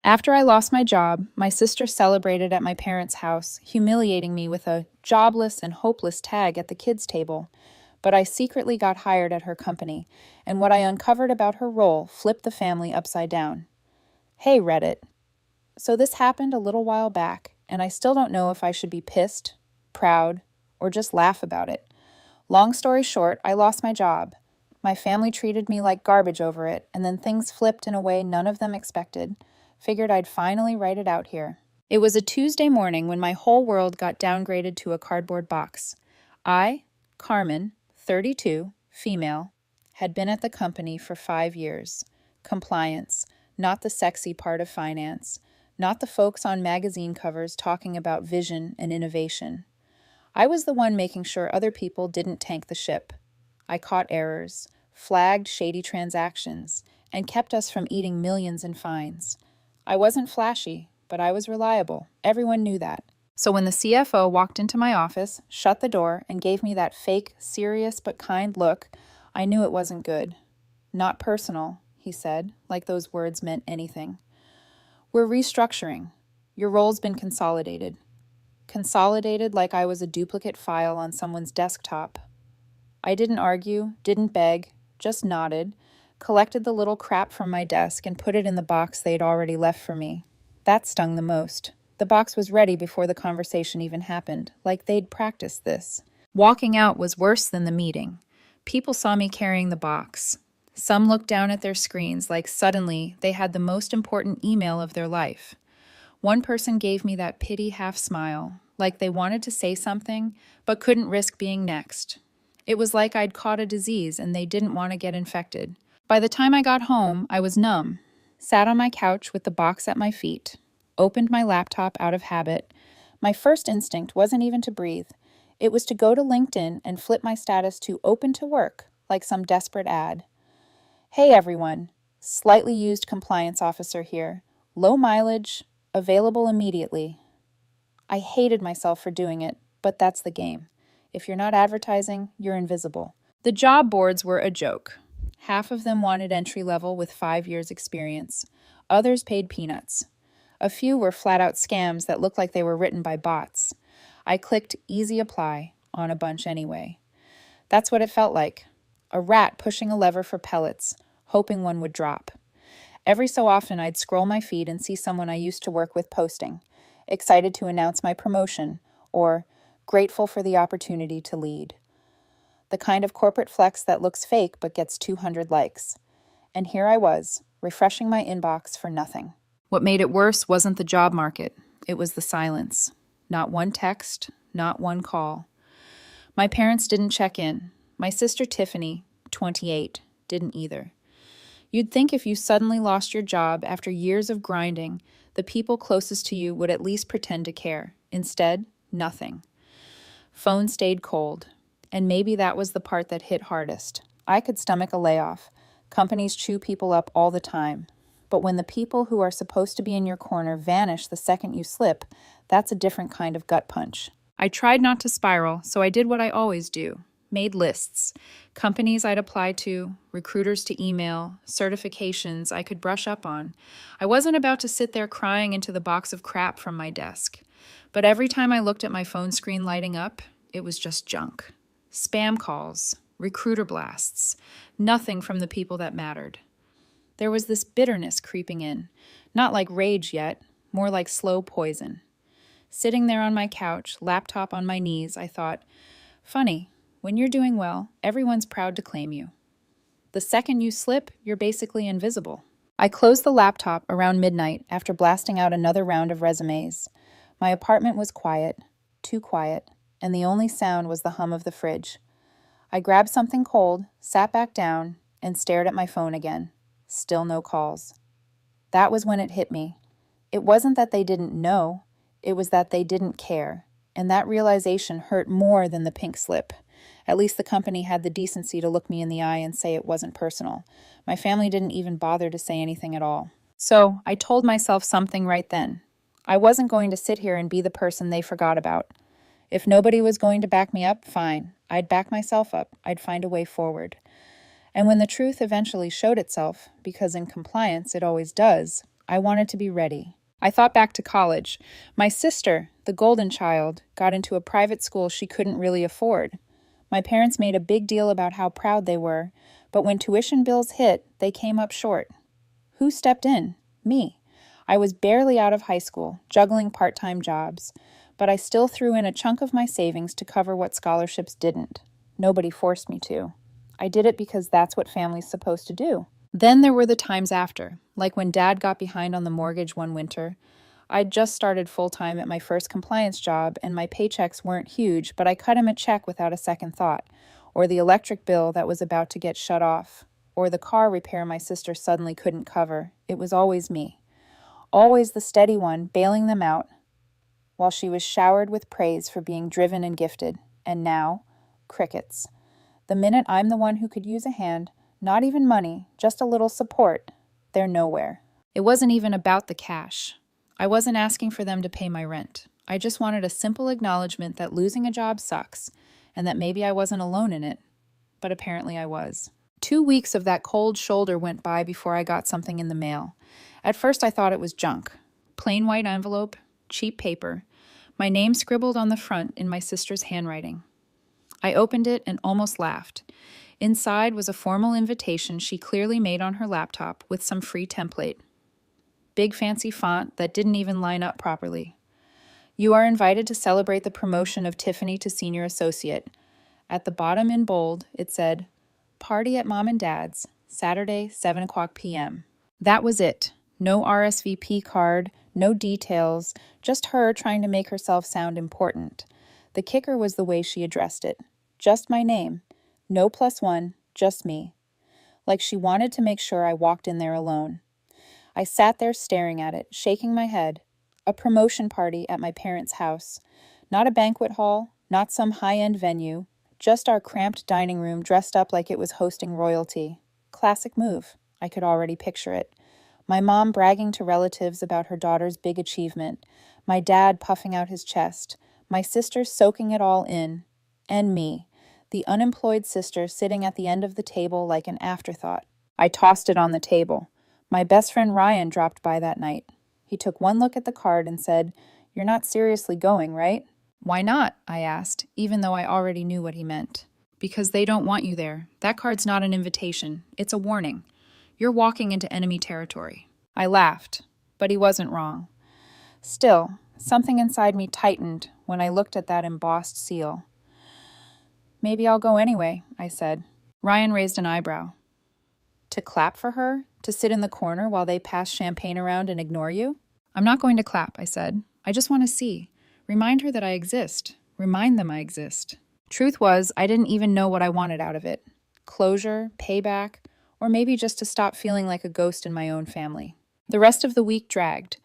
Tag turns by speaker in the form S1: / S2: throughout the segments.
S1: After I lost my job, my sister celebrated at my parents' house, humiliating me with a jobless and hopeless tag at the kids' table. But I secretly got hired at her company, and what I uncovered about her role flipped the family upside down. Hey, Reddit. So this happened a little while back, and I still don't know if I should be pissed, proud, or just laugh about it. Long story short, I lost my job. My family treated me like garbage over it, and then things flipped in a way none of them expected. Figured I'd finally write it out here. It was a Tuesday morning when my whole world got downgraded to a cardboard box. I, Carmen, 32, female, had been at the company for 5 years. Compliance, not the sexy part of finance, not the folks on magazine covers talking about vision and innovation. I was the one making sure other people didn't tank the ship. I caught errors, flagged shady transactions, and kept us from eating millions in fines. I wasn't flashy, but I was reliable. Everyone knew that. So when the CFO walked into my office, shut the door, and gave me that fake, serious but kind look, I knew it wasn't good. Not personal, he said, like those words meant anything. We're restructuring. Your role's been consolidated. Consolidated like I was a duplicate file on someone's desktop. I didn't argue, didn't beg, just nodded, collected the little crap from my desk and put it in the box they'd already left for me. That stung the most. The box was ready before the conversation even happened, like they'd practiced this. Walking out was worse than the meeting. People saw me carrying the box. Some looked down at their screens like suddenly they had the most important email of their life. One person gave me that pity half smile, like they wanted to say something, but couldn't risk being next. It was like I'd caught a disease and they didn't want to get infected. By the time I got home, I was numb, sat on my couch with the box at my feet, opened my laptop out of habit. My first instinct wasn't even to breathe. It was to go to LinkedIn and flip my status to open to work, like some desperate ad. Hey everyone, slightly used compliance officer here. Low mileage, available immediately. I hated myself for doing it, but that's the game. If you're not advertising, you're invisible. The job boards were a joke. Half of them wanted entry level with 5 years experience. Others paid peanuts. A few were flat-out scams that looked like they were written by bots. I clicked Easy Apply on a bunch anyway. That's what it felt like. A rat pushing a lever for pellets, hoping one would drop. Every so often I'd scroll my feed and see someone I used to work with posting, excited to announce my promotion, or grateful for the opportunity to lead. The kind of corporate flex that looks fake but gets 200 likes. And here I was, refreshing my inbox for nothing. What made it worse wasn't the job market. It was the silence. Not one text, not one call. My parents didn't check in. My sister Tiffany, 28, didn't either. You'd think if you suddenly lost your job after years of grinding, the people closest to you would at least pretend to care. Instead, nothing. Phone stayed cold. And maybe that was the part that hit hardest. I could stomach a layoff. Companies chew people up all the time. But when the people who are supposed to be in your corner vanish the second you slip, that's a different kind of gut punch. I tried not to spiral, so I did what I always do. Made lists. Companies I'd apply to, recruiters to email, certifications I could brush up on. I wasn't about to sit there crying into the box of crap from my desk. But every time I looked at my phone screen lighting up, it was just junk. Spam calls, recruiter blasts, nothing from the people that mattered. There was this bitterness creeping in, not like rage yet, more like slow poison. Sitting there on my couch, laptop on my knees, I thought, funny, when you're doing well, everyone's proud to claim you. The second you slip, you're basically invisible. I closed the laptop around midnight after blasting out another round of resumes. My apartment was quiet, too quiet, and the only sound was the hum of the fridge. I grabbed something cold, sat back down, and stared at my phone again. Still no calls. That was when it hit me. It wasn't that they didn't know, it was that they didn't care, and that realization hurt more than the pink slip. At least the company had the decency to look me in the eye and say it wasn't personal. My family didn't even bother to say anything at all. So I told myself something right then. I wasn't going to sit here and be the person they forgot about. If nobody was going to back me up, fine. I'd back myself up. I'd find a way forward. And when the truth eventually showed itself, because in compliance it always does, I wanted to be ready. I thought back to college. My sister, the golden child, got into a private school she couldn't really afford. My parents made a big deal about how proud they were, but when tuition bills hit, they came up short. Who stepped in? Me. I was barely out of high school, juggling part-time jobs, but I still threw in a chunk of my savings to cover what scholarships didn't. Nobody forced me to. I did it because that's what family's supposed to do. Then there were the times after, like when Dad got behind on the mortgage one winter. I'd just started full-time at my first compliance job, and my paychecks weren't huge, but I cut him a check without a second thought. Or the electric bill that was about to get shut off. Or the car repair my sister suddenly couldn't cover. It was always me. Always the steady one, bailing them out, while she was showered with praise for being driven and gifted. And now, crickets. The minute I'm the one who could use a hand, not even money, just a little support, they're nowhere. It wasn't even about the cash. I wasn't asking for them to pay my rent. I just wanted a simple acknowledgement that losing a job sucks, and that maybe I wasn't alone in it. But apparently I was. 2 weeks of that cold shoulder went by before I got something in the mail. At first I thought it was junk. Plain white envelope, cheap paper, my name scribbled on the front in my sister's handwriting. I opened it and almost laughed. Inside was a formal invitation she clearly made on her laptop with some free template. Big fancy font that didn't even line up properly. You are invited to celebrate the promotion of Tiffany to senior associate. At the bottom in bold, it said, "Party at Mom and Dad's, Saturday, 7 o'clock p.m. That was it. No RSVP card, no details, just her trying to make herself sound important. The kicker was the way she addressed it. Just my name. No +1, just me. Like she wanted to make sure I walked in there alone. I sat there staring at it, shaking my head. A promotion party at my parents' house. Not a banquet hall, not some high-end venue, just our cramped dining room dressed up like it was hosting royalty. Classic move. I could already picture it. My mom bragging to relatives about her daughter's big achievement. My dad puffing out his chest. My sister soaking it all in. And me, the unemployed sister sitting at the end of the table like an afterthought. I tossed it on the table. My best friend Ryan dropped by that night. He took one look at the card and said, "You're not seriously going, right?" "Why not?" I asked, even though I already knew what he meant. "Because they don't want you there. That card's not an invitation. It's a warning. You're walking into enemy territory." I laughed, but he wasn't wrong. Still, something inside me tightened when I looked at that embossed seal. "Maybe I'll go anyway," I said. Ryan raised an eyebrow. "To clap for her? To sit in the corner while they pass champagne around and ignore you?" "I'm not going to clap," I said. "I just want to see. Remind her that I exist. Remind them I exist." Truth was, I didn't even know what I wanted out of it. Closure, payback, or maybe just to stop feeling like a ghost in my own family. The rest of the week dragged.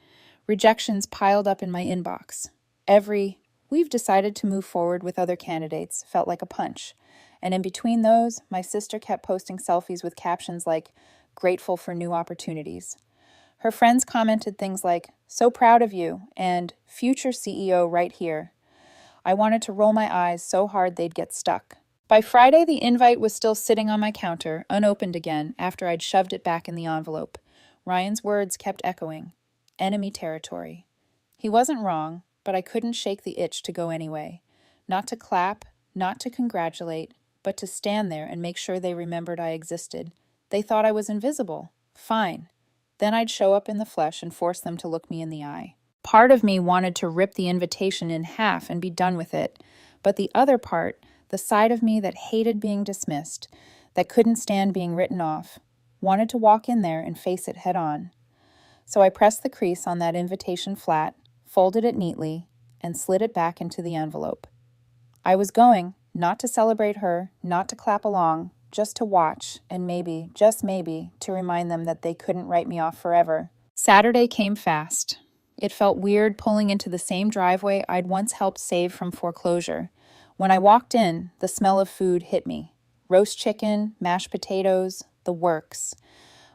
S1: Rejections piled up in my inbox. "We've decided to move forward with other candidates," felt like a punch. And in between those, my sister kept posting selfies with captions like, "Grateful for new opportunities." Her friends commented things like, "So proud of you," and "Future CEO right here." I wanted to roll my eyes so hard they'd get stuck. By Friday, the invite was still sitting on my counter, unopened again, after I'd shoved it back in the envelope. Ryan's words kept echoing. Enemy territory. He wasn't wrong, but I couldn't shake the itch to go anyway. Not to clap, not to congratulate, but to stand there and make sure they remembered I existed. They thought I was invisible. Fine. Then I'd show up in the flesh and force them to look me in the eye. Part of me wanted to rip the invitation in half and be done with it, but the other part, the side of me that hated being dismissed, that couldn't stand being written off, wanted to walk in there and face it head on. So I pressed the crease on that invitation flat, folded it neatly, and slid it back into the envelope. I was going, not to celebrate her, not to clap along, just to watch, and maybe, just maybe, to remind them that they couldn't write me off forever. Saturday came fast. It felt weird pulling into the same driveway I'd once helped save from foreclosure. When I walked in, the smell of food hit me. Roast chicken, mashed potatoes, the works.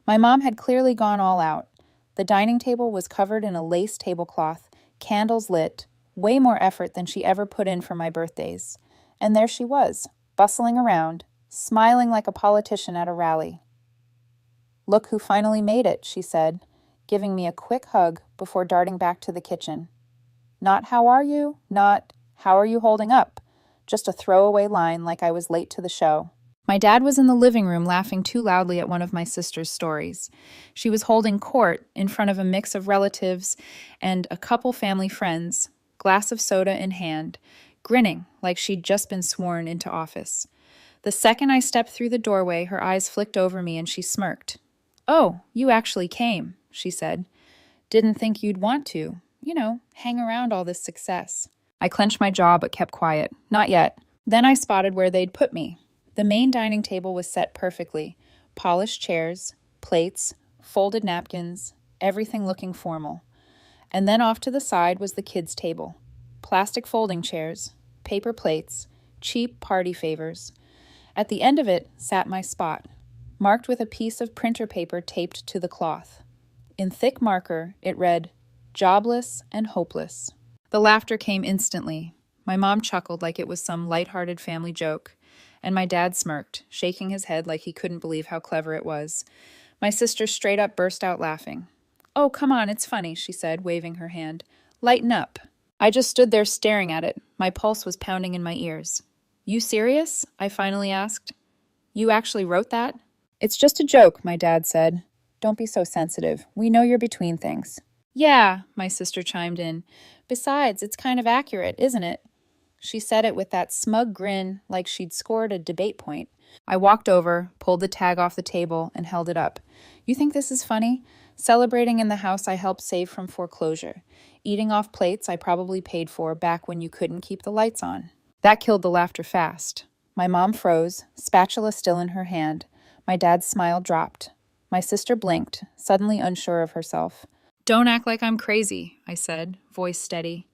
S1: My mom had clearly gone all out. The dining table was covered in a lace tablecloth, candles lit, way more effort than she ever put in for my birthdays. And there she was, bustling around, smiling like a politician at a rally. "Look who finally made it," she said. giving me a quick hug before darting back to the kitchen. Not how are you? Not how are you holding up? Just a throwaway line like I was late to the show. My dad was in the living room laughing too loudly at one of my sister's stories. She was holding court in front of a mix of relatives and a couple family friends, glass of soda in hand, grinning like she'd just been sworn into office. The second I stepped through the doorway, her eyes flicked over me and she smirked. "Oh, you actually came," she said. "Didn't think you'd want to, hang around all this success." I clenched my jaw but kept quiet. Not yet. Then I spotted where they'd put me. The main dining table was set perfectly. Polished chairs, plates, folded napkins, everything looking formal. And then off to the side was the kids' table. Plastic folding chairs, paper plates, cheap party favors. At the end of it sat my spot, marked with a piece of printer paper taped to the cloth. In thick marker, it read, "Jobless and hopeless." The laughter came instantly. My mom chuckled like it was some light-hearted family joke, and my dad smirked, shaking his head like he couldn't believe how clever it was. My sister straight up burst out laughing. "Oh, come on, it's funny," she said, waving her hand. "Lighten up." I just stood there staring at it. My pulse was pounding in my ears. "You serious?" I finally asked. "You actually wrote that?" "It's just a joke," my dad said. "Don't be so sensitive. We know you're between things." "Yeah," my sister chimed in. "Besides, it's kind of accurate, isn't it?" She said it with that smug grin like she'd scored a debate point. I walked over, pulled the tag off the table, and held it up. "You think this is funny? Celebrating in the house I helped save from foreclosure. Eating off plates I probably paid for back when you couldn't keep the lights on." That killed the laughter fast. My mom froze, spatula still in her hand. My dad's smile dropped. My sister blinked, suddenly unsure of herself. "Don't act like I'm crazy," I said, voice steady.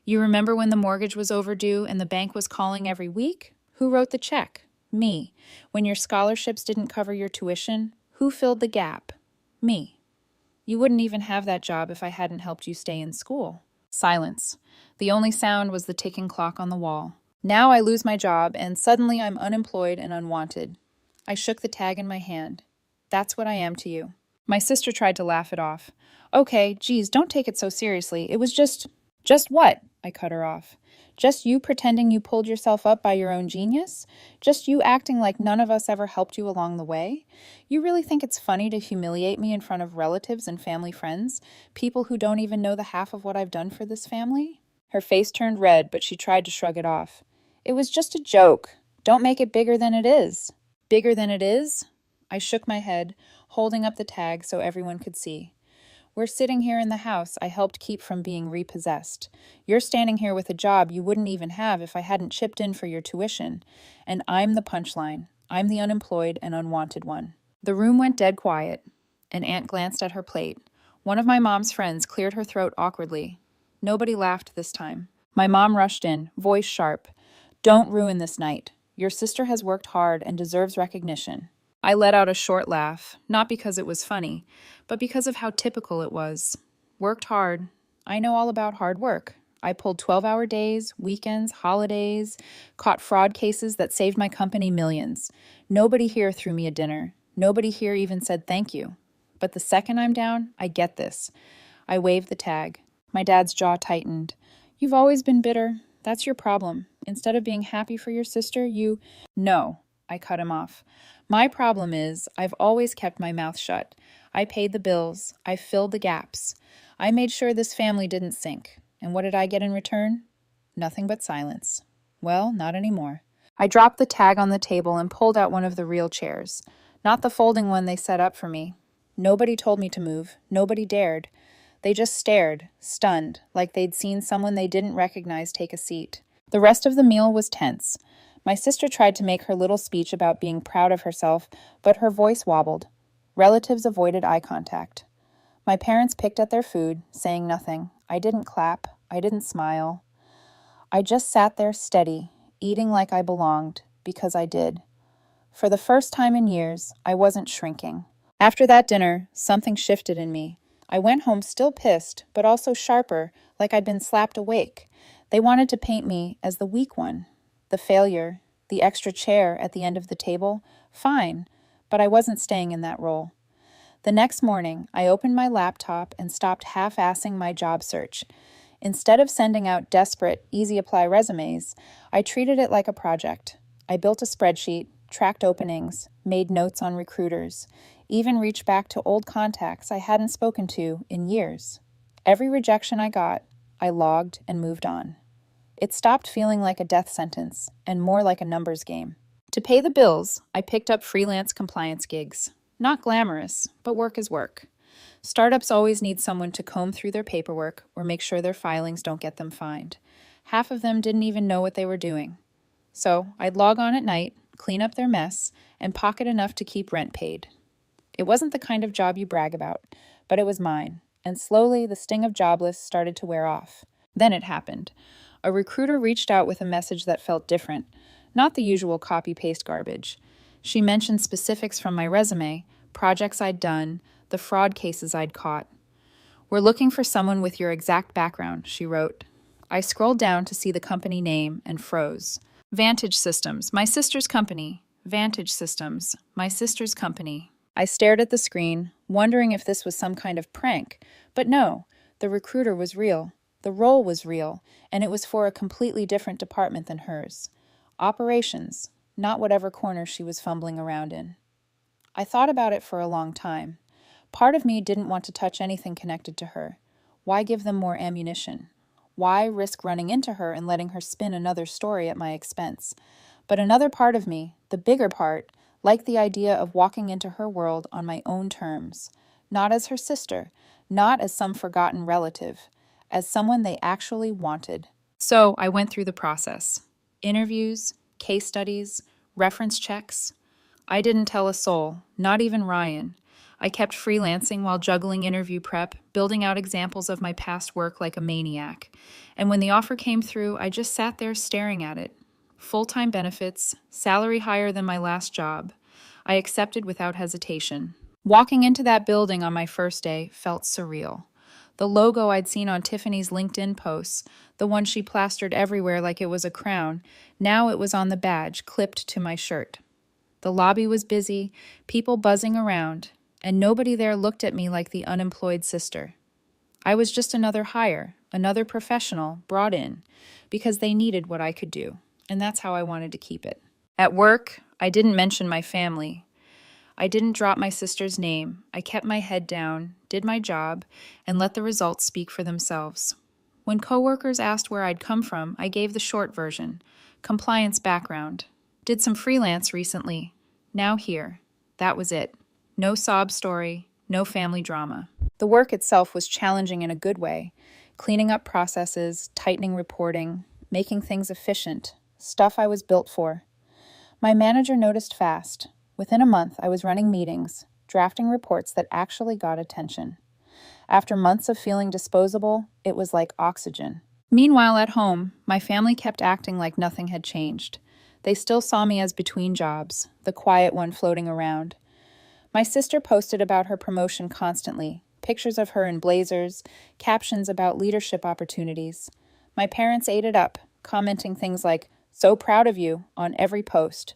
S1: "You remember when the mortgage was overdue and the bank was calling every week? Who wrote the check? Me. When your scholarships didn't cover your tuition, who filled the gap? Me. You wouldn't even have that job if I hadn't helped you stay in school." Silence. The only sound was the ticking clock on the wall. Now I lose my job, and suddenly I'm unemployed and unwanted. I shook the tag in my hand. "That's what I am to you." My sister tried to laugh it off. "Okay, geez, don't take it so seriously. It was just..." "Just what?" I cut her off. "Just you pretending you pulled yourself up by your own genius? Just you acting like none of us ever helped you along the way? You really think it's funny to humiliate me in front of relatives and family friends, people who don't even know the half of what I've done for this family?" Her face turned red, but she tried to shrug it off. "It was just a joke. Don't make it bigger than it is." "Bigger than it is?" I shook my head, holding up the tag so everyone could see. "We're sitting here in the house I helped keep from being repossessed. You're standing here with a job you wouldn't even have if I hadn't chipped in for your tuition. And I'm the punchline. I'm the unemployed and unwanted one." The room went dead quiet. An aunt glanced at her plate. One of my mom's friends cleared her throat awkwardly. Nobody laughed this time. My mom rushed in, voice sharp. "Don't ruin this night. Your sister has worked hard and deserves recognition." I let out a short laugh, not because it was funny, but because of how typical it was. Worked hard. I know all about hard work. I pulled 12-hour days, weekends, holidays, caught fraud cases that saved my company millions. Nobody here threw me a dinner. Nobody here even said thank you. But the second I'm down, I get this. I waved the tag. My dad's jaw tightened. "You've always been bitter. That's your problem. Instead of being happy for your sister, you..." "No," I cut him off. "My problem is I've always kept my mouth shut. I paid the bills. I filled the gaps. I made sure this family didn't sink. And what did I get in return? Nothing but silence. Well, not anymore." I dropped the tag on the table and pulled out one of the real chairs. Not the folding one they set up for me. Nobody told me to move. Nobody dared. They just stared, stunned, like they'd seen someone they didn't recognize take a seat. The rest of the meal was tense. My sister tried to make her little speech about being proud of herself, but her voice wobbled. Relatives avoided eye contact. My parents picked at their food, saying nothing. I didn't clap. I didn't smile. I just sat there steady, eating like I belonged, because I did. For the first time in years, I wasn't shrinking. After that dinner, something shifted in me. I went home still pissed, but also sharper, like I'd been slapped awake. They wanted to paint me as the weak one. The failure, the extra chair at the end of the table, fine, but I wasn't staying in that role. The next morning, I opened my laptop and stopped half-assing my job search. Instead of sending out desperate, easy-apply resumes, I treated it like a project. I built a spreadsheet, tracked openings, made notes on recruiters, even reached back to old contacts I hadn't spoken to in years. Every rejection I got, I logged and moved on. It stopped feeling like a death sentence and more like a numbers game. To pay the bills, I picked up freelance compliance gigs. Not glamorous, but work is work. Startups always need someone to comb through their paperwork or make sure their filings don't get them fined. Half of them didn't even know what they were doing. So I'd log on at night, clean up their mess, and pocket enough to keep rent paid. It wasn't the kind of job you brag about, but it was mine, and slowly the sting of Jobless started to wear off. Then it happened. A recruiter reached out with a message that felt different, not the usual copy-paste garbage. She mentioned specifics from my resume, projects I'd done, the fraud cases I'd caught. "We're looking for someone with your exact background," she wrote. I scrolled down to see the company name and froze. Vantage Systems, my sister's company. Vantage Systems, my sister's company. I stared at the screen, wondering if this was some kind of prank. But no, the recruiter was real. The role was real, and it was for a completely different department than hers. Operations, not whatever corner she was fumbling around in. I thought about it for a long time. Part of me didn't want to touch anything connected to her. Why give them more ammunition? Why risk running into her and letting her spin another story at my expense? But another part of me, the bigger part, liked the idea of walking into her world on my own terms. Not as her sister, not as some forgotten relative, as someone they actually wanted. So I went through the process. Interviews, case studies, reference checks. I didn't tell a soul, not even Ryan. I kept freelancing while juggling interview prep, building out examples of my past work like a maniac. And when the offer came through, I just sat there staring at it. Full-time benefits, salary higher than my last job. I accepted without hesitation. Walking into that building on my first day felt surreal. The logo I'd seen on Tiffany's LinkedIn posts, the one she plastered everywhere like it was a crown, now it was on the badge clipped to my shirt. The lobby was busy, people buzzing around, and nobody there looked at me like the unemployed sister. I was just another hire, another professional brought in, because they needed what I could do, and that's how I wanted to keep it. At work, I didn't mention my family. I didn't drop my sister's name. I kept my head down, did my job, and let the results speak for themselves. When coworkers asked where I'd come from, I gave the short version. Compliance background. Did some freelance recently. Now here. That was it. No sob story, no family drama. The work itself was challenging in a good way. Cleaning up processes, tightening reporting, making things efficient. Stuff I was built for. My manager noticed fast. Within a month, I was running meetings, drafting reports that actually got attention. After months of feeling disposable, it was like oxygen. Meanwhile, at home, my family kept acting like nothing had changed. They still saw me as between jobs, the quiet one floating around. My sister posted about her promotion constantly, pictures of her in blazers, captions about leadership opportunities. My parents ate it up, commenting things like, "So proud of you," on every post.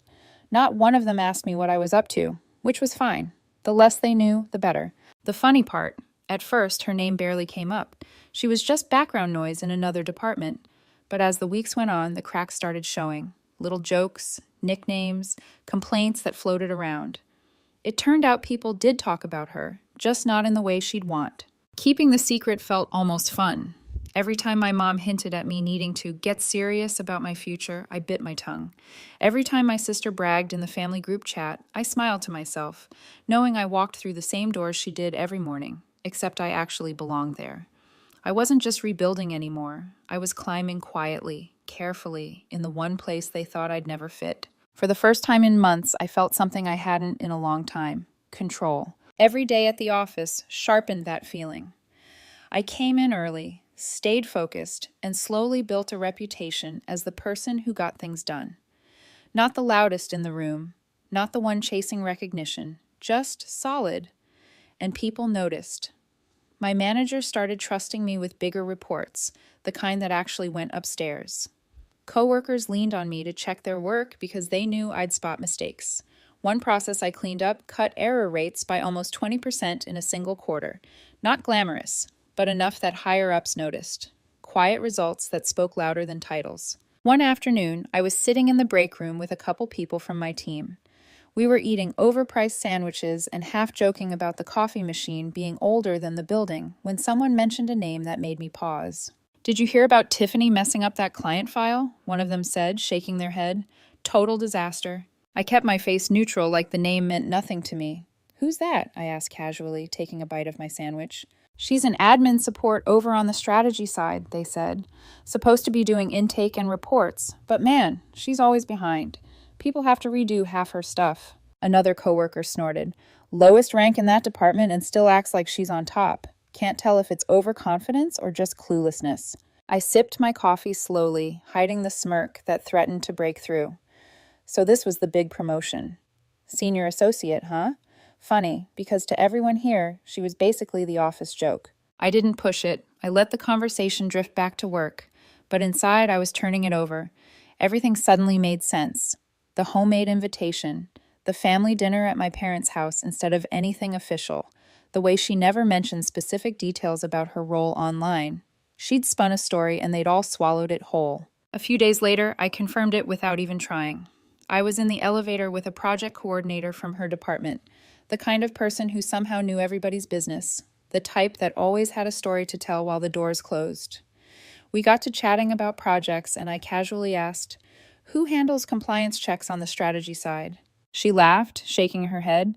S1: Not one of them asked me what I was up to, which was fine. The less they knew, the better. The funny part, at first her name barely came up. She was just background noise in another department. But as the weeks went on, the cracks started showing. Little jokes, nicknames, complaints that floated around. It turned out people did talk about her, just not in the way she'd want. Keeping the secret felt almost fun. Every time my mom hinted at me needing to get serious about my future, I bit my tongue. Every time my sister bragged in the family group chat, I smiled to myself, knowing I walked through the same doors she did every morning, except I actually belonged there. I wasn't just rebuilding anymore. I was climbing quietly, carefully, in the one place they thought I'd never fit. For the first time in months, I felt something I hadn't in a long time: control. Every day at the office sharpened that feeling. I came in early, stayed focused, and slowly built a reputation as the person who got things done. Not the loudest in the room, not the one chasing recognition, just solid. And people noticed. My manager started trusting me with bigger reports, the kind that actually went upstairs. Coworkers leaned on me to check their work because they knew I'd spot mistakes. One process I cleaned up cut error rates by almost 20% in a single quarter. Not glamorous, but enough that higher-ups noticed. Quiet results that spoke louder than titles. One afternoon, I was sitting in the break room with a couple people from my team. We were eating overpriced sandwiches and half joking about the coffee machine being older than the building when someone mentioned a name that made me pause. "Did you hear about Tiffany messing up that client file?" one of them said, shaking their head. "Total disaster." I kept my face neutral like the name meant nothing to me. "Who's that?" I asked casually, taking a bite of my sandwich. "She's an admin support over on the strategy side," they said. "Supposed to be doing intake and reports, but man, she's always behind. People have to redo half her stuff." Another coworker snorted. "Lowest rank in that department and still acts like she's on top. Can't tell if it's overconfidence or just cluelessness." I sipped my coffee slowly, hiding the smirk that threatened to break through. So this was the big promotion. Senior associate, huh? Funny, because to everyone here, she was basically the office joke. I didn't push it. I let the conversation drift back to work. But inside, I was turning it over. Everything suddenly made sense. The homemade invitation, the family dinner at my parents' house instead of anything official, the way she never mentioned specific details about her role online. She'd spun a story and they'd all swallowed it whole. A few days later, I confirmed it without even trying. I was in the elevator with a project coordinator from her department, the kind of person who somehow knew everybody's business, the type that always had a story to tell while the doors closed. We got to chatting about projects, and I casually asked, "Who handles compliance checks on the strategy side?" She laughed, shaking her head.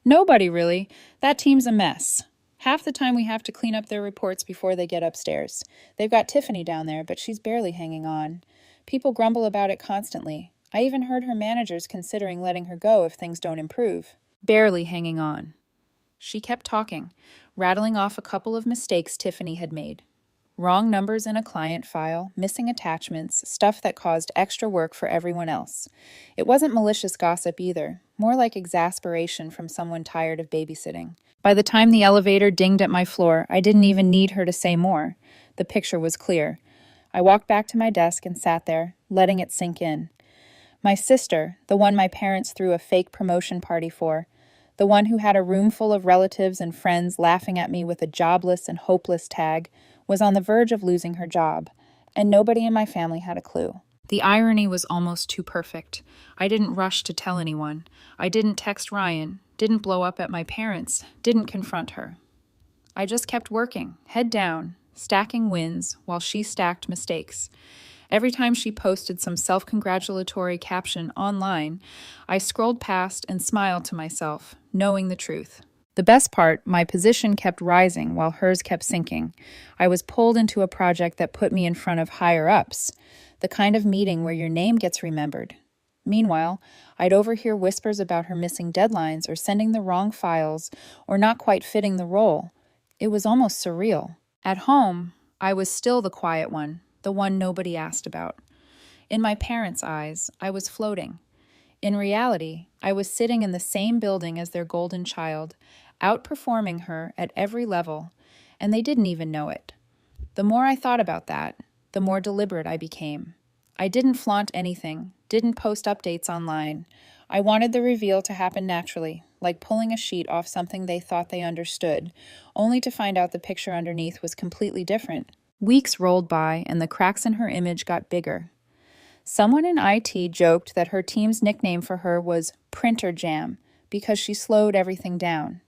S1: "Nobody, really. That team's a mess. Half the time we have to clean up their reports before they get upstairs. They've got Tiffany down there, but she's barely hanging on. People grumble about it constantly. I even heard her managers considering letting her go if things don't improve." Barely hanging on. She kept talking, rattling off a couple of mistakes Tiffany had made. Wrong numbers in a client file, missing attachments, stuff that caused extra work for everyone else. It wasn't malicious gossip either, more like exasperation from someone tired of babysitting. By the time the elevator dinged at my floor, I didn't even need her to say more. The picture was clear. I walked back to my desk and sat there, letting it sink in. My sister, the one my parents threw a fake promotion party for, the one who had a room full of relatives and friends laughing at me with a jobless and hopeless tag, was on the verge of losing her job, and nobody in my family had a clue. The irony was almost too perfect. I didn't rush to tell anyone. I didn't text Ryan, didn't blow up at my parents, didn't confront her. I just kept working, head down, stacking wins while she stacked mistakes. Every time she posted some self-congratulatory caption online, I scrolled past and smiled to myself, knowing the truth. The best part, my position kept rising while hers kept sinking. I was pulled into a project that put me in front of higher-ups, the kind of meeting where your name gets remembered. Meanwhile, I'd overhear whispers about her missing deadlines or sending the wrong files or not quite fitting the role. It was almost surreal. At home, I was still the quiet one, the one nobody asked about. In my parents' eyes, I was floating. In reality, I was sitting in the same building as their golden child, outperforming her at every level, and they didn't even know it. The more I thought about that, the more deliberate I became. I didn't flaunt anything, didn't post updates online. I wanted the reveal to happen naturally, like pulling a sheet off something they thought they understood, only to find out the picture underneath was completely different. Weeks rolled by, and the cracks in her image got bigger. Someone in IT joked that her team's nickname for her was Printer Jam because she slowed everything down.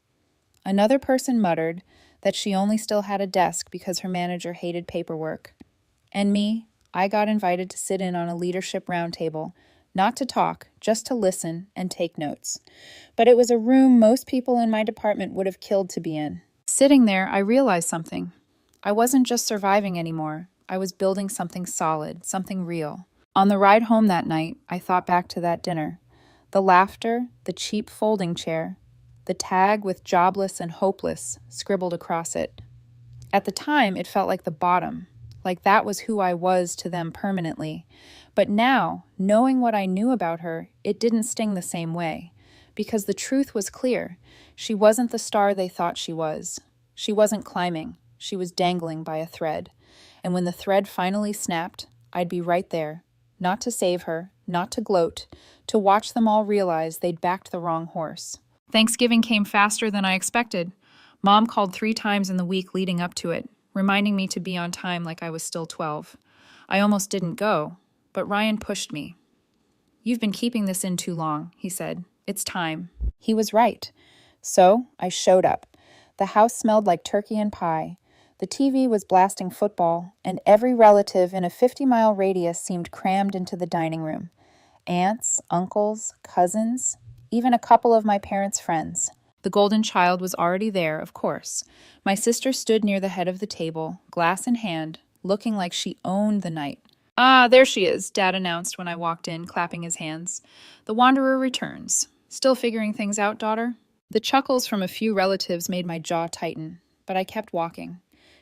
S1: Another person muttered that she only still had a desk because her manager hated paperwork. And me, I got invited to sit in on a leadership roundtable, not to talk, just to listen and take notes. But it was a room most people in my department would have killed to be in. Sitting there, I realized something. I wasn't just surviving anymore. I was building something solid, something real. On the ride home that night, I thought back to that dinner. The laughter, the cheap folding chair, the tag with jobless and hopeless scribbled across it. At the time, it felt like the bottom, like that was who I was to them permanently. But now, knowing what I knew about her, it didn't sting the same way. Because the truth was clear. She wasn't the star they thought she was. She wasn't climbing. She was dangling by a thread. And when the thread finally snapped, I'd be right there, not to save her, not to gloat, to watch them all realize they'd backed the wrong horse. Thanksgiving came faster than I expected. Mom called 3 times in the week leading up to it, reminding me to be on time like I was still 12. I almost didn't go, but Ryan pushed me. "You've been keeping this in too long," he said. "It's time." He was right. So I showed up. The house smelled like turkey and pie. The TV was blasting football, and every relative in a 50-mile radius seemed crammed into the dining room. Aunts, uncles, cousins, even a couple of my parents' friends. The golden child was already there, of course. My sister stood near the head of the table, glass in hand, looking like she owned the night. "Ah, there she is," Dad announced when I walked in, clapping his hands. "The wanderer returns. Still figuring things out, daughter?" The chuckles from a few relatives made my jaw tighten, but I kept walking.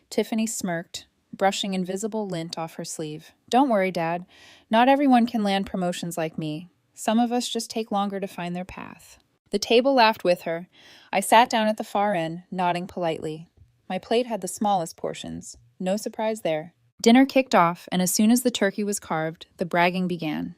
S1: Tiffany smirked, brushing invisible lint off her sleeve. "Don't worry, Dad. Not everyone can land promotions like me. Some of us just take longer to find their path." The table laughed with her. I sat down at the far end, nodding politely. My plate had the smallest portions. No surprise there. Dinner kicked off, and as soon as the turkey was carved, the bragging began.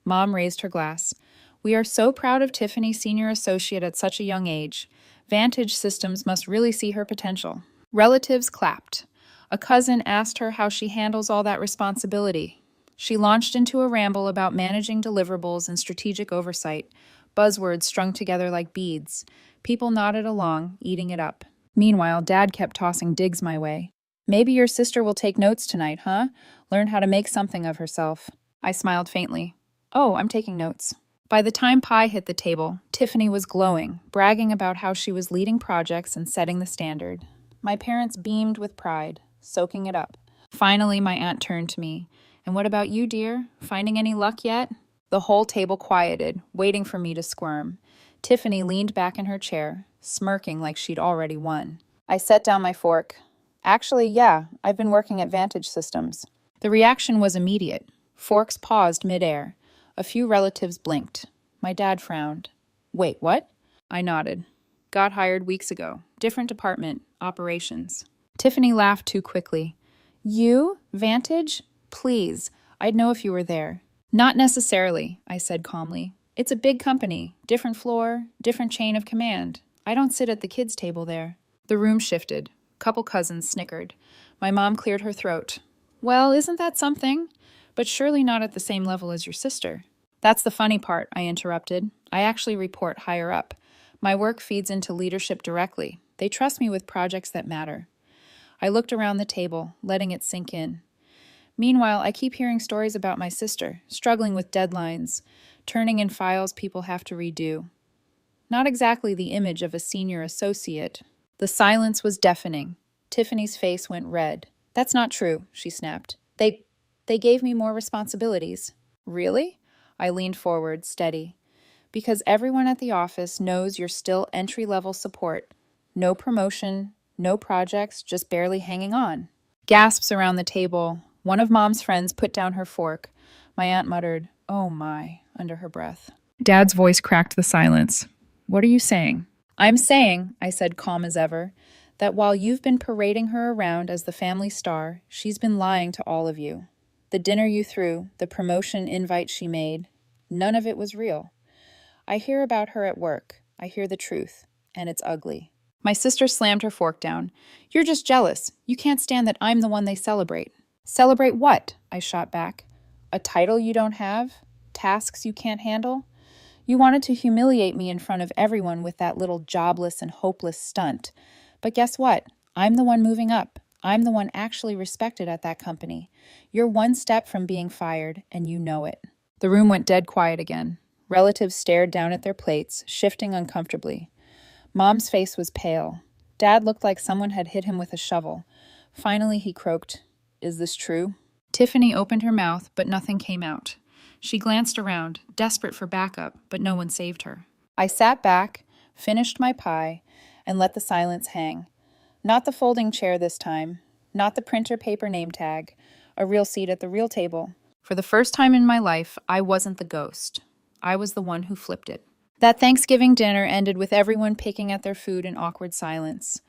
S1: Mom raised her glass. "We are so proud of Tiffany, senior associate at such a young age. Vantage Systems must really see her potential." Relatives clapped. A cousin asked her how she handles all that responsibility. She launched into a ramble about managing deliverables and strategic oversight, buzzwords strung together like beads. People nodded along, eating it up. Meanwhile, Dad kept tossing digs my way. "Maybe your sister will take notes tonight, huh? Learn how to make something of herself." I smiled faintly. "Oh, I'm taking notes." By the time pie hit the table, Tiffany was glowing, bragging about how she was leading projects and setting the standard. My parents beamed with pride, soaking it up. Finally, my aunt turned to me. "And what about you, dear? Finding any luck yet?" The whole table quieted, waiting for me to squirm. Tiffany leaned back in her chair, smirking like she'd already won. I set down my fork. "Actually, yeah, I've been working at Vantage Systems." The reaction was immediate. Forks paused midair. A few relatives blinked. My dad frowned. "Wait, what?" I nodded. "Got hired weeks ago. Different department, operations." Tiffany laughed too quickly. "You? Vantage? Please, I'd know if you were there." "Not necessarily," I said calmly. "It's a big company, different floor, different chain of command. I don't sit at the kids' table there." The room shifted. Couple cousins snickered. My mom cleared her throat. "Well, isn't that something? But surely not at the same level as your sister." "That's the funny part," I interrupted. "I actually report higher up. My work feeds into leadership directly. They trust me with projects that matter." I looked around the table, letting it sink in. Meanwhile, I keep hearing stories about my sister, struggling with deadlines, turning in files people have to redo. Not exactly the image of a senior associate. The silence was deafening. Tiffany's face went red. "That's not true," she snapped. They gave me more responsibilities." "Really?" I leaned forward, steady. "Because everyone at the office knows you're still entry-level support. No promotion, no projects, just barely hanging on." Gasps around the table. One of Mom's friends put down her fork. My aunt muttered, "Oh my," under her breath. Dad's voice cracked the silence. "What are you saying?" "I'm saying," I said calm as ever, "that while you've been parading her around as the family star, she's been lying to all of you. The dinner you threw, the promotion invite she made, none of it was real. I hear about her at work. I hear the truth, and it's ugly." My sister slammed her fork down. "You're just jealous. You can't stand that I'm the one they celebrate." "Celebrate what?" I shot back. "A title you don't have? Tasks you can't handle? You wanted to humiliate me in front of everyone with that little jobless and hopeless stunt. But guess what? I'm the one moving up. I'm the one actually respected at that company. You're one step from being fired, and you know it." The room went dead quiet again. Relatives stared down at their plates, shifting uncomfortably. Mom's face was pale. Dad looked like someone had hit him with a shovel. Finally, he croaked, "Is this true?" Tiffany opened her mouth, but nothing came out. She glanced around, desperate for backup, but no one saved her. I sat back, finished my pie, and let the silence hang. Not the folding chair this time, not the printer paper name tag, a real seat at the real table. For the first time in my life, I wasn't the ghost. I was the one who flipped it. That Thanksgiving dinner ended with everyone picking at their food in awkward silence.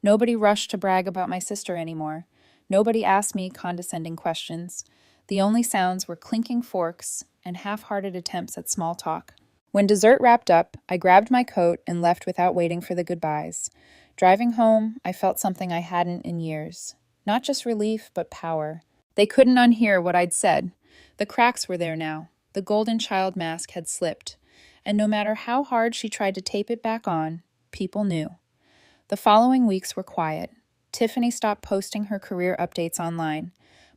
S1: Nobody rushed to brag about my sister anymore. Nobody asked me condescending questions. The only sounds were clinking forks and half-hearted attempts at small talk. When dessert wrapped up, I grabbed my coat and left without waiting for the goodbyes. Driving home, I felt something I hadn't in years. Not just relief, but power. They couldn't unhear what I'd said. The cracks were there now. The golden child mask had slipped. And no matter how hard she tried to tape it back on, people knew. The following weeks were quiet. Tiffany stopped posting her career updates online.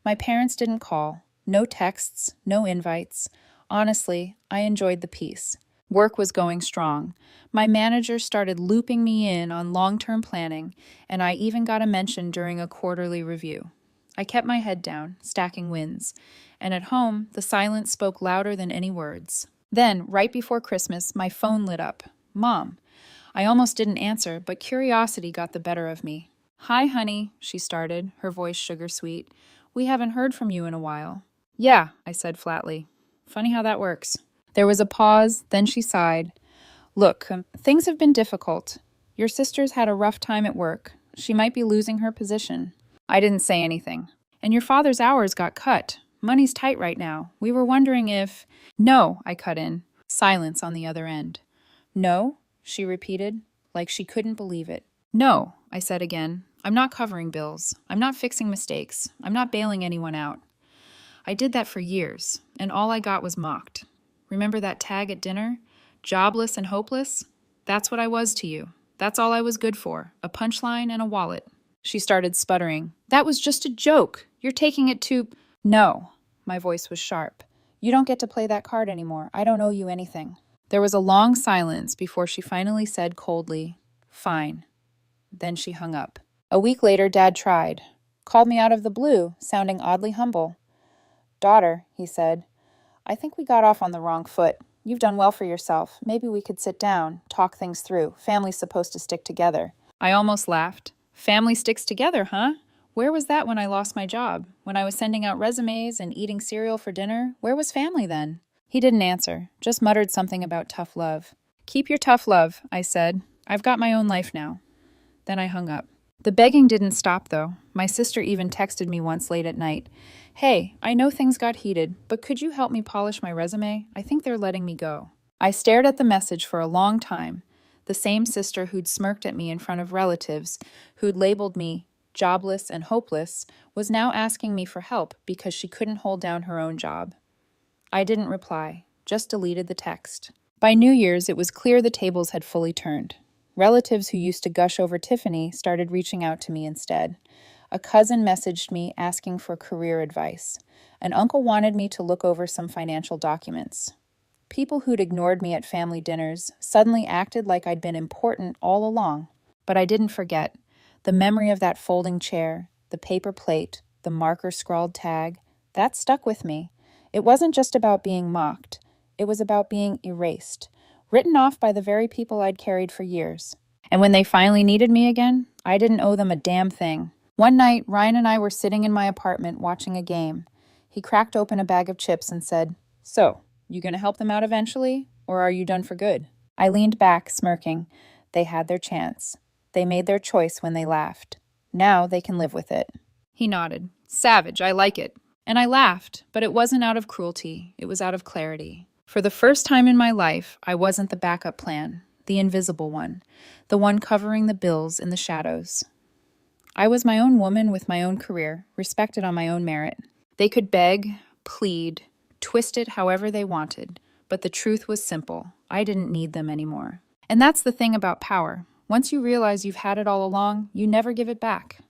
S1: My parents didn't call. No texts, no invites. Honestly, I enjoyed the peace. Work was going strong. My manager started looping me in on long-term planning, and I even got a mention during a quarterly review. I kept my head down, stacking wins. And at home, the silence spoke louder than any words. Then, right before Christmas, my phone lit up. Mom. I almost didn't answer, but curiosity got the better of me. "Hi, honey," she started, her voice sugar-sweet. "We haven't heard from you in a while." "Yeah," I said flatly. "Funny how that works." There was a pause, then she sighed. "Look, things have been difficult. Your sister's had a rough time at work. She might be losing her position." I didn't say anything. "And your father's hours got cut. Money's tight right now. We were wondering if—" "No," I cut in. Silence on the other end. "No?" she repeated, like she couldn't believe it. "No," I said again. "I'm not covering bills. I'm not fixing mistakes. I'm not bailing anyone out. I did that for years, and all I got was mocked. Remember that tag at dinner? Jobless and hopeless? That's what I was to you. That's all I was good for, a punchline and a wallet." She started sputtering. "That was just a joke. You're taking it too—" "No." My voice was sharp. "You don't get to play that card anymore. I don't owe you anything." There was a long silence before she finally said coldly, "Fine." Then she hung up. A week later, Dad tried. Called me out of the blue, sounding oddly humble. "Daughter," he said, "I think we got off on the wrong foot. You've done well for yourself. Maybe we could sit down, talk things through. Family's supposed to stick together." I almost laughed. "Family sticks together, huh? Where was that when I lost my job? When I was sending out resumes and eating cereal for dinner? Where was family then?" He didn't answer, just muttered something about tough love. "Keep your tough love," I said. "I've got my own life now." Then I hung up. The begging didn't stop, though. My sister even texted me once late at night. "Hey, I know things got heated, but could you help me polish my resume? I think they're letting me go." I stared at the message for a long time. The same sister who'd smirked at me in front of relatives, who'd labeled me jobless and hopeless, was now asking me for help because she couldn't hold down her own job. I didn't reply, just deleted the text. By New Year's, it was clear the tables had fully turned. Relatives who used to gush over Tiffany started reaching out to me instead. A cousin messaged me asking for career advice. An uncle wanted me to look over some financial documents. People who'd ignored me at family dinners suddenly acted like I'd been important all along. But I didn't forget. The memory of that folding chair, the paper plate, the marker-scrawled tag, that stuck with me. It wasn't just about being mocked. It was about being erased, written off by the very people I'd carried for years. And when they finally needed me again, I didn't owe them a damn thing. One night, Ryan and I were sitting in my apartment watching a game. He cracked open a bag of chips and said, "So, you gonna help them out eventually, or are you done for good?" I leaned back, smirking. They had their chance. They made their choice when they laughed. Now they can live with it. He nodded. "Savage, I like it." And I laughed, but it wasn't out of cruelty. It was out of clarity. For the first time in my life, I wasn't the backup plan, the invisible one, the one covering the bills in the shadows. I was my own woman with my own career, respected on my own merit. They could beg, plead, twist it however they wanted, but the truth was simple. I didn't need them anymore. And that's the thing about power. Once you realize you've had it all along, you never give it back.